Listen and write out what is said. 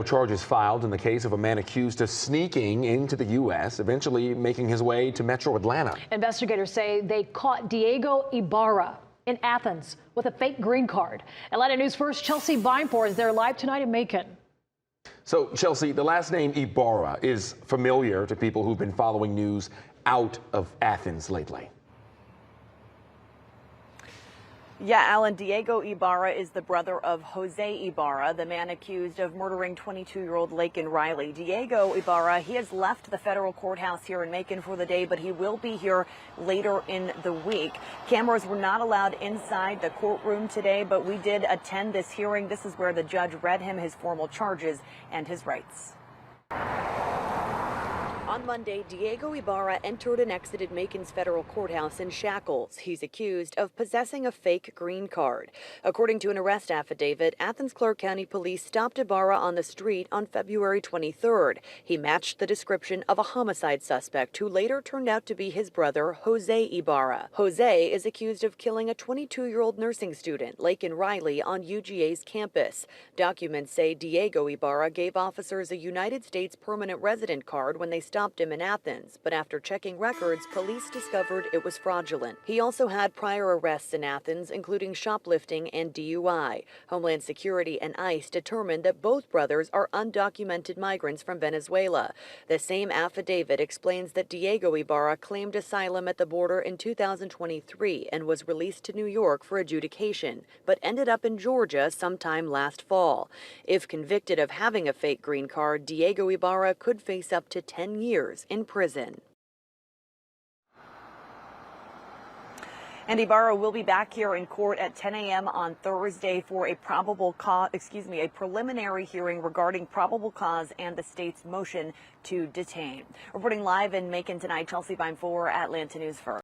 Charges filed in the case of a man accused of sneaking into the U.S., eventually making his way to metro Atlanta. Investigators say they caught Diego Ibarra in Athens with a fake green card. Atlanta News First Chelsea Vinepour is there live tonight in Macon. So, Chelsea, the last name Ibarra is familiar to people who've been following news out of Athens lately. Yeah, Alan, Diego Ibarra is the brother of Jose Ibarra, the man accused of murdering 22-year-old Laken Riley. Diego Ibarra, he has left the federal courthouse here in Macon for the day, but he will be here later in the week. Cameras were not allowed inside the courtroom today, but we did attend this hearing. This is where the judge read him his formal charges and his rights. On Monday, Diego Ibarra entered and exited Macon's federal courthouse in shackles. He's accused of possessing a fake green card. According to an arrest affidavit, Athens Clarke County Police stopped Ibarra on the street on February 23rd. He matched the description of a homicide suspect who later turned out to be his brother, Jose Ibarra. Jose is accused of killing a 22-year-old nursing student, Laken Riley, on UGA's campus. Documents say Diego Ibarra gave officers a United States permanent resident card when they stopped him in Athens, but after checking records, police discovered it was fraudulent. He also had prior arrests in Athens, including shoplifting and DUI. Homeland Security and ICE determined that both brothers are undocumented migrants from Venezuela. The same affidavit explains that Diego Ibarra claimed asylum at the border in 2023 and was released to New York for adjudication, but ended up in Georgia sometime last fall. If convicted of having a fake green card, Diego Ibarra could face up to 10 years in prison. And Ibarra will be back here in court at 10 a.m. on Thursday for a preliminary hearing regarding probable cause and the state's motion to detain. Reporting live in Macon tonight, Chelsea Vinepour, Atlanta News First.